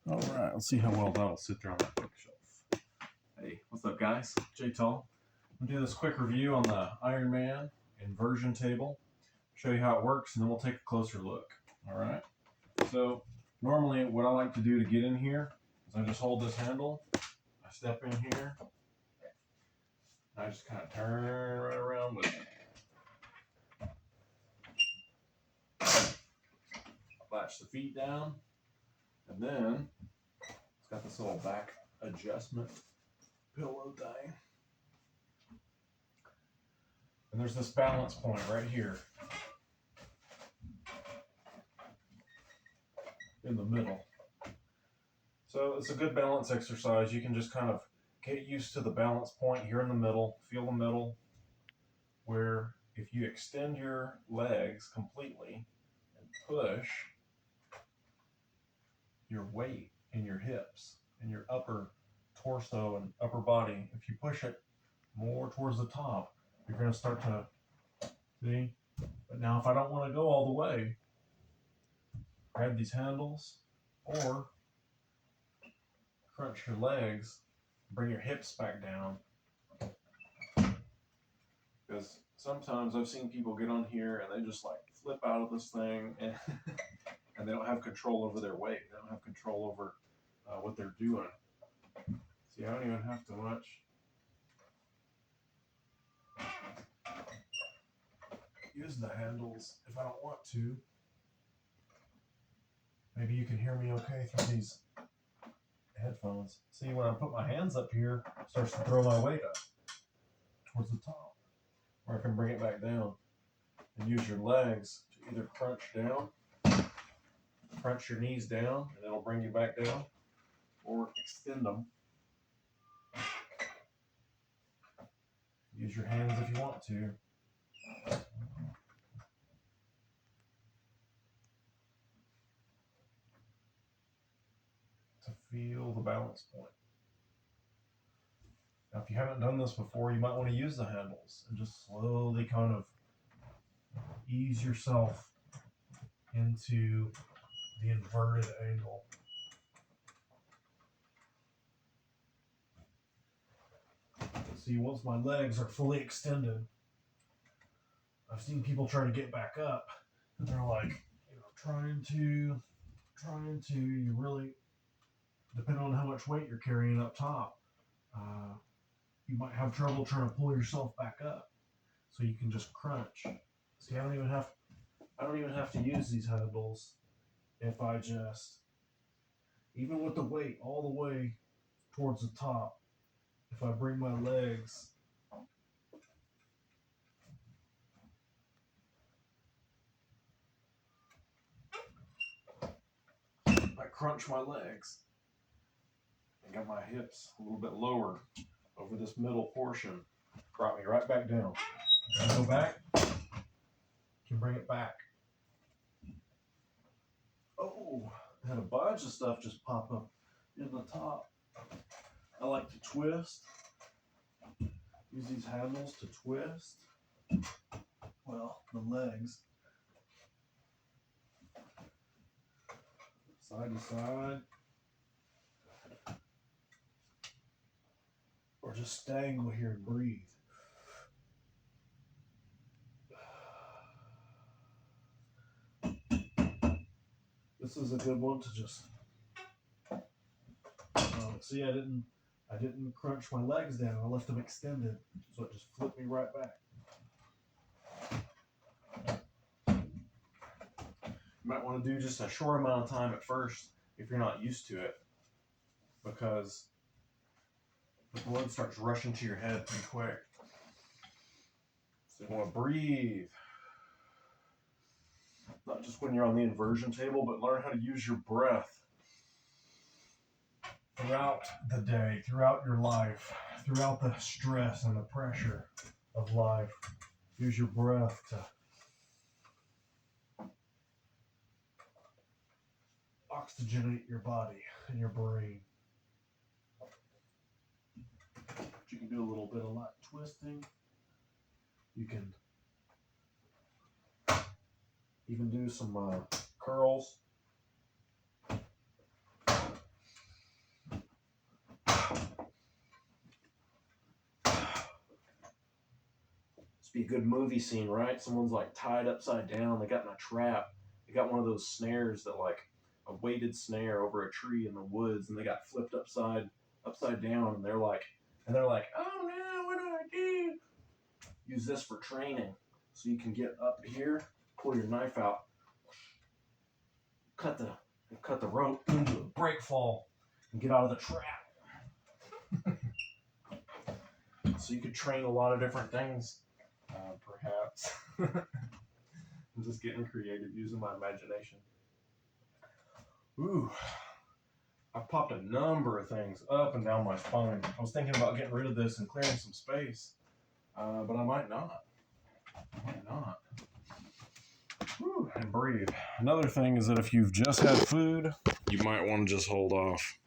All right, let's see how well that'll sit there on that bookshelf. Hey, what's up, guys? Jay Tall. I'm gonna do this quick review on the Iron Man inversion table. Show you how it works, and then we'll take a closer look. All right. So normally, what I like to do to get in here is I just hold this handle. I step in here. And I just kind of turn right around with it. Latch the feet down, and then it's got this little back adjustment pillow thing. And there's this balance point right here in the middle. So it's a good balance exercise. You can just kind of get used to the balance point here in the middle, feel the middle, where if you extend your legs completely and push your weight in your hips and your upper torso and upper body, if you push it more towards the top, you're going to start to see. But now if I don't want to go all the way, grab these handles or crunch your legs, bring your hips back down. Because sometimes I've seen people get on here and they just like flip out of this thing and, and they don't have control over their weight. They don't have control over what they're doing. See, I don't even have to much. Use the handles if I don't want to. Maybe you can hear me okay through these headphones. See, when I put my hands up here, it starts to throw my weight up towards the top. Or I can bring it back down and use your legs to either crunch down, crunch your knees down, and it'll bring you back down, or extend them. Use your hands if you want to. To feel the balance point. Now, if you haven't done this before, you might want to use the handles and just slowly kind of ease yourself into the inverted angle. See, once my legs are fully extended, I've seen people try to get back up, and they're like, trying to, you really, depending on how much weight you're carrying up top, you might have trouble trying to pull yourself back up. So you can just crunch. See, I don't even have to use these handles if I just, even with the weight all the way towards the top, if I bring my legs I crunch my legs and got my hips a little bit lower over this middle portion, brought me right back down. I go back, can bring it back. Oh, I had a bunch of stuff just pop up in the top. I like to twist. Use these handles to twist. Well, the legs. Side to side. Or just stangle here and breathe. This is a good one to just see. I didn't crunch my legs down. I left them extended, so it just flipped me right back. You might want to do just a short amount of time at first if you're not used to it, because the blood starts rushing to your head pretty quick. So you want to breathe. Not just when you're on the inversion table, but learn how to use your breath throughout the day, throughout your life, throughout the stress and the pressure of life. Use your breath to oxygenate your body and your brain. You can do a little bit of light twisting. You can even do some curls. be a good movie scene, right? Someone's like tied upside down. They got in a trap. They got one of those snares that like a weighted snare over a tree in the woods, and they got flipped upside down, and they're like, oh no, what do I do? Use this for training, so you can get up here, pull your knife out, cut the rope into a break fall, and get out of the trap. So you could train a lot of different things, perhaps. I'm just getting creative, using my imagination. Ooh, I've popped a number of things up and down my spine. I was thinking about getting rid of this and clearing some space, but I might not. Whew, and breathe. Another thing is that if you've just had food, you might want to just hold off.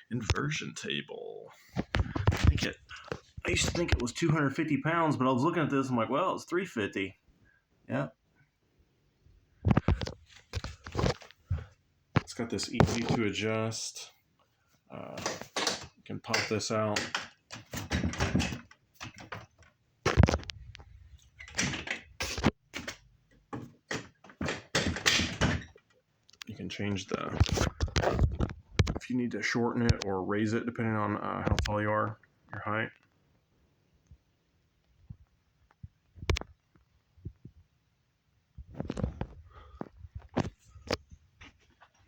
Inversion table. I used to think it was 250 pounds, but I was looking at this and I'm like, well, it's 350. Yeah. It's got this easy to adjust. You can pop this out. You can change if you need to shorten it or raise it depending on how tall you are, your height.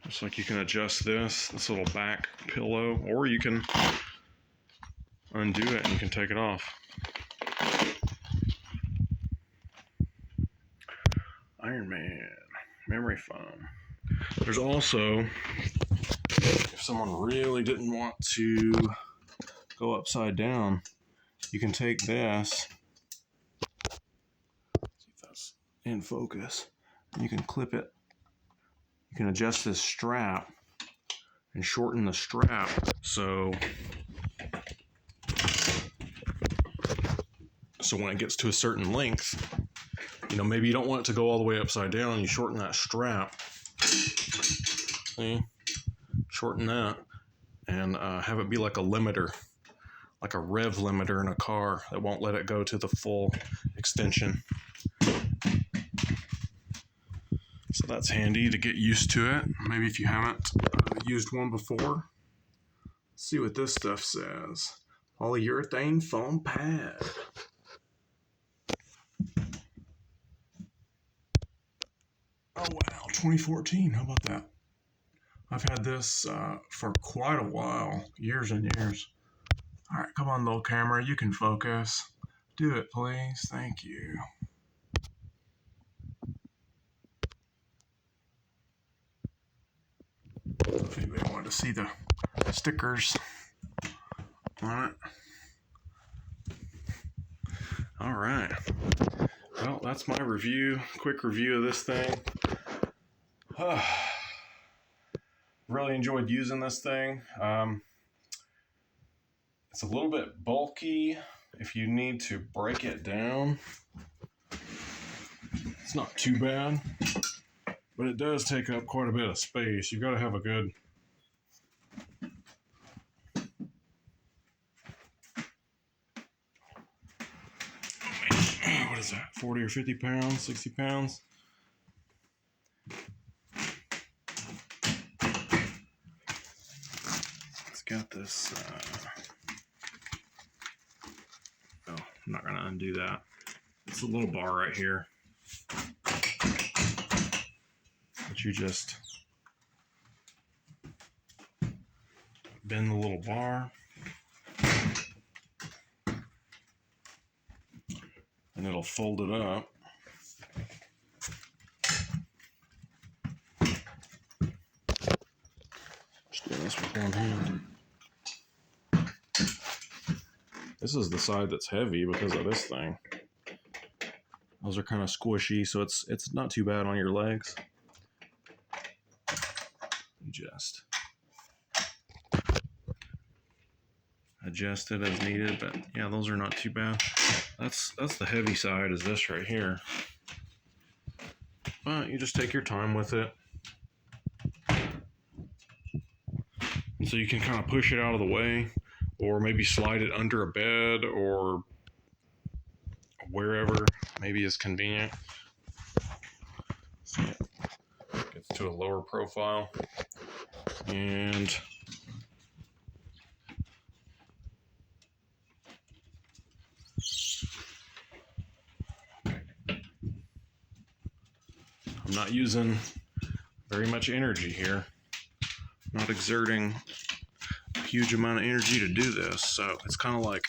Just like you can adjust this little back pillow, or you can undo it and you can take it off. Iron Man, memory foam. There's also, if someone really didn't want to go upside down, you can take this, see if that's in focus, and you can clip it. You can adjust this strap and shorten the strap so when it gets to a certain length, maybe you don't want it to go all the way upside down, and you shorten that strap. See? Shorten that and have it be like a limiter, like a rev limiter in a car that won't let it go to the full extension. So that's handy to get used to it. Maybe if you haven't used one before. Let's see what this stuff says. Polyurethane foam pad. Oh wow, 2014, how about that? I've had this for quite a while, years and years. All right, come on, little camera, you can focus. Do it, please, thank you. If anybody wanted to see the stickers on it. All right. Well, that's my review, quick review of this thing. Really enjoyed using this thing. It's a little bit bulky if you need to break it down. It's not too bad, but it does take up quite a bit of space. You've got to have a good what is that, 40 or 50 pounds, 60 pounds? It's got this, oh, I'm not going to undo that. It's a little bar right here that you just bend the little bar. And it'll fold it up. Just doing this with one hand. This is the side that's heavy because of this thing. Those are kind of squishy, so it's not too bad on your legs. You just adjust it as needed, but yeah, those are not too bad. That's the heavy side, is this right here. But you just take your time with it. And so you can kind of push it out of the way, or maybe slide it under a bed, or wherever maybe is convenient. See, it gets to a lower profile, and I'm not using very much energy here. I'm not exerting a huge amount of energy to do this, so it's kind of like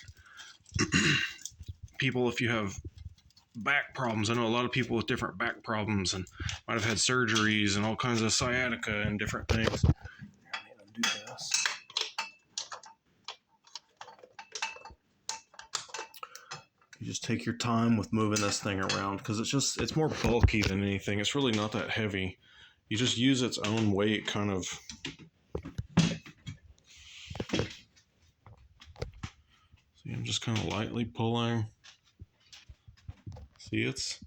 people, if you have back problems. I know a lot of people with different back problems and might have had surgeries and all kinds of sciatica and different things. I need to do this. You just take your time with moving this thing around because it's more bulky than anything. It's really not that heavy. You just use its own weight kind of. See, I'm just kind of lightly pulling. See, it's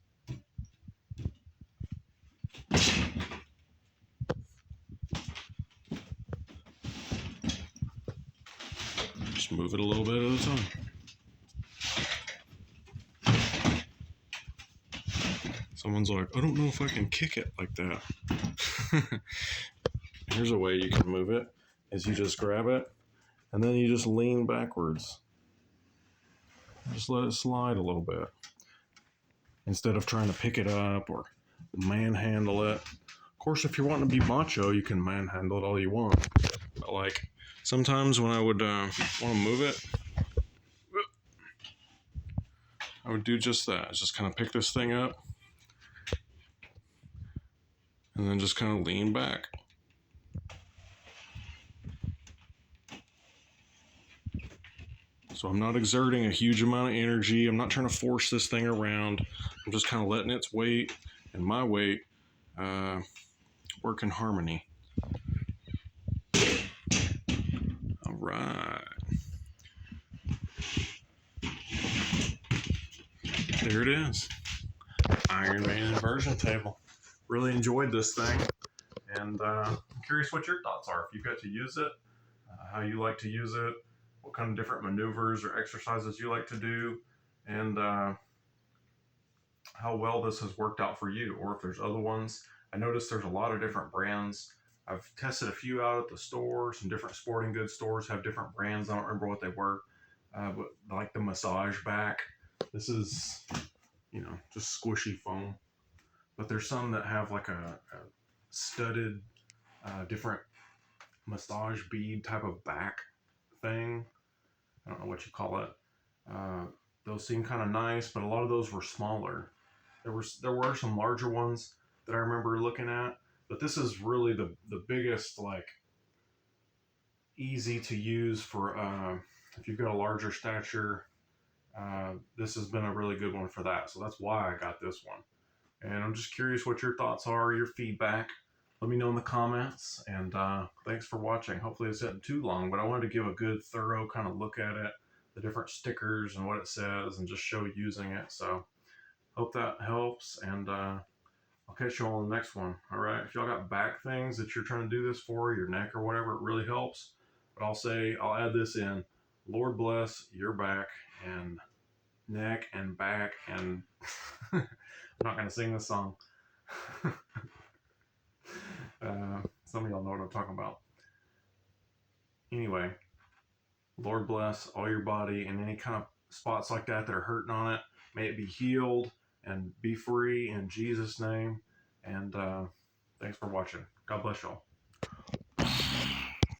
just move it a little bit at a time. Someone's like, I don't know if I can kick it like that. Here's a way you can move it, is you just grab it, and then you just lean backwards. Just let it slide a little bit. Instead of trying to pick it up or manhandle it. Of course, if you're wanting to be macho, you can manhandle it all you want. But like, sometimes when I would want to move it, I would do just that. Just kind of pick this thing up, and then just kind of lean back. So I'm not exerting a huge amount of energy. I'm not trying to force this thing around. I'm just kind of letting its weight and my weight work in harmony. All right. There it is. Iron Man inversion table. Really enjoyed this thing. And I'm curious what your thoughts are. If you got to use it, how you like to use it, what kind of different maneuvers or exercises you like to do, and how well this has worked out for you, or if there's other ones. I noticed there's a lot of different brands. I've tested a few out at the store. Some different sporting goods stores have different brands. I don't remember what they were, but like the massage back. This is, just squishy foam. But there's some that have like a studded, different massage bead type of back thing. I don't know what you call it. Those seem kind of nice, but a lot of those were smaller. There were some larger ones that I remember looking at, but this is really the biggest, like, easy to use for if you've got a larger stature. This has been a really good one for that, so that's why I got this one. And I'm just curious what your thoughts are, your feedback. Let me know in the comments, and thanks for watching. Hopefully this isn't too long, but I wanted to give a good, thorough kind of look at it, the different stickers and what it says, and just show using it. So hope that helps, and I'll catch you all in the next one. All right, if y'all got back things that you're trying to do this for, your neck or whatever, it really helps. But I'll add this in. Lord bless your back and neck and back, and I'm not going to sing this song. Some of y'all know what I'm talking about. Anyway, Lord bless all your body and any kind of spots like that are hurting on it. May it be healed and be free in Jesus' name. And thanks for watching. God bless y'all.